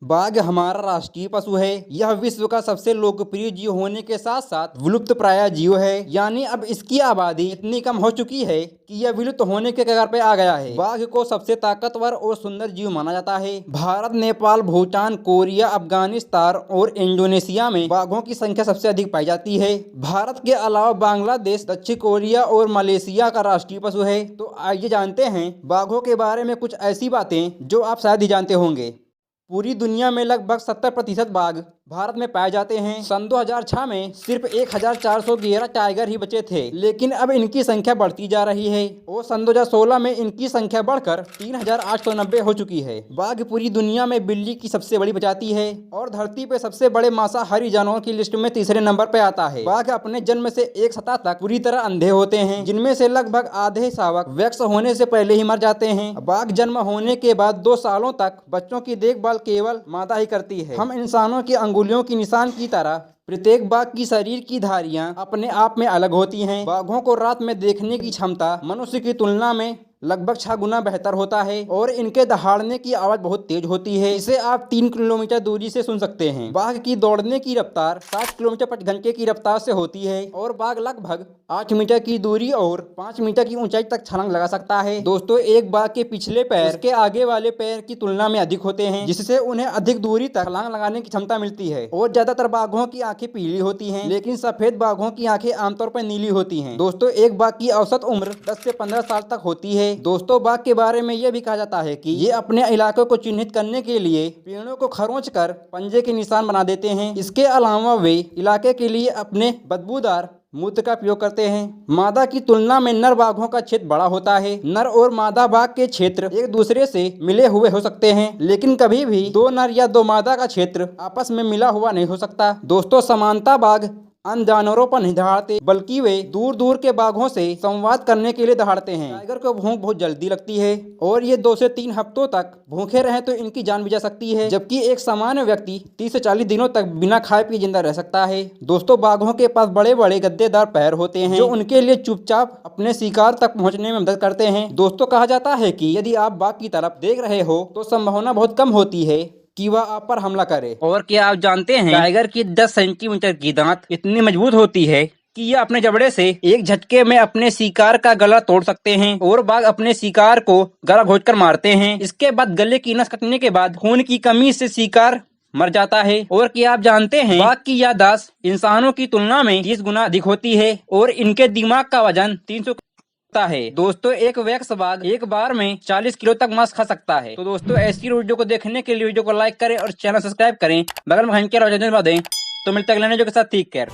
बाघ हमारा राष्ट्रीय पशु है। यह विश्व का सबसे लोकप्रिय जीव होने के साथ साथ विलुप्त प्राय जीव है, यानी अब इसकी आबादी इतनी कम हो चुकी है कि यह विलुप्त होने के कगार पे आ गया है। बाघ को सबसे ताकतवर और सुंदर जीव माना जाता है। भारत, नेपाल, भूटान, कोरिया, अफगानिस्तान और इंडोनेशिया में बाघों की संख्या सबसे अधिक पाई जाती है। भारत के अलावा बांग्लादेश, दक्षिण कोरिया और मलेशिया का राष्ट्रीय पशु है। तो आइए जानते हैं बाघों के बारे में कुछ ऐसी बातें जो आप शायद ही जानते होंगे। पूरी दुनिया में लगभग 70% बाघ भारत में पाए जाते हैं। सन 2006 में सिर्फ 1411 टाइगर ही बचे थे, लेकिन अब इनकी संख्या बढ़ती जा रही है और सन 2016 में इनकी संख्या बढ़कर 3890 हो चुकी है। बाघ पूरी दुनिया में बिल्ली की सबसे बड़ी प्रजाति है और धरती पे सबसे बड़े मांसाहारी जानवरों की लिस्ट में तीसरे नंबर पे आता है। बाघ अपने जन्म से 1 सप्ताह तक पूरी तरह अंधे होते हैं, जिनमें से लगभग आधे शावक वयस्क होने से पहले ही मर जाते हैं। बाघ जन्म होने के बाद 2 सालों तक बच्चों की देखभाल केवल मादा ही करती है। हम इंसानों की अंगुलियों की निशान की तरह प्रत्येक बाघ की शरीर की धारियां अपने आप में अलग होती हैं। बाघों को रात में देखने की क्षमता मनुष्य की तुलना में लगभग 6 गुना बेहतर होता है और इनके दहाड़ने की आवाज बहुत तेज होती है। इसे आप 3 किलोमीटर दूरी से सुन सकते हैं। बाघ की दौड़ने की रफ्तार 60 किलोमीटर प्रति घंटे की रफ्तार से होती है और बाघ लगभग 8 मीटर की दूरी और 5 मीटर की ऊंचाई तक छलांग लगा सकता है। दोस्तों, एक बाघ के पिछले पैर उसके आगे वाले पैर की तुलना में अधिक होते हैं, जिससे उन्हें अधिक दूरी तक छलांग लगाने की क्षमता मिलती है। और ज्यादातर बाघों की आंखें पीली होती हैं, लेकिन सफेद बाघों की आंखें आमतौर पर नीली होती हैं। दोस्तों, एक बाघ की औसत उम्र 10 से 15 साल तक होती है। दोस्तों, बाघ के बारे में यह भी कहा जाता है कि ये अपने इलाके को चिन्हित करने के लिए पेड़ों को खरोंच कर पंजे के निशान बना देते हैं। इसके अलावा वे इलाके के लिए अपने बदबूदार मूत्र का प्रयोग करते हैं। मादा की तुलना में नर बाघों का क्षेत्र बड़ा होता है। नर और मादा बाघ के क्षेत्र एक दूसरे से मिले हुए हो सकते हैं, लेकिन कभी भी 2 नर या 2 मादा का क्षेत्र आपस में मिला हुआ नहीं हो सकता। दोस्तों, समानता बाघ अन्य जानवरों पर नहीं दहाड़ते, बल्कि वे दूर दूर के बाघों से संवाद करने के लिए दहाड़ते हैं। टाइगर को भूख बहुत जल्दी लगती है और ये 2 से 3 हफ्तों तक भूखे रहें तो इनकी जान भी जा सकती है, जबकि एक सामान्य व्यक्ति 30 से 40 दिनों तक बिना खाए पिए जिंदा रह सकता है। दोस्तों, बाघों के पास बड़े बड़े गद्देदार पैर होते हैं जो उनके लिए चुपचाप अपने शिकार तक पहुँचने में मदद करते हैं। दोस्तों, कहा जाता है कि यदि आप बाघ की तरफ देख रहे हो तो संभावना बहुत कम होती है कि वह आप पर हमला करे। और क्या आप जानते हैं टाइगर की 10 सेंटीमीटर की दांत इतनी मजबूत होती है कि ये अपने जबड़े से एक झटके में अपने शिकार का गला तोड़ सकते हैं और बाघ अपने शिकार को गला घोंचकर मारते हैं। इसके बाद गले की नस कटने के बाद खून की कमी से शिकार मर जाता है। और क्या आप जानते हैं बाघ की याददाश्त इंसानों की तुलना में 30 गुना अधिक होती है और इनके दिमाग का वजन 300 है। दोस्तों, एक वयस्क बाघ एक बार में 40 किलो तक मांस खा सकता है। तो दोस्तों, ऐसी वीडियो को देखने के लिए वीडियो को लाइक करें और चैनल सब्सक्राइब करें, बगल में घंटे के बजाय दें। तो मिलते हैं अगले वीडियो के साथ। Take care.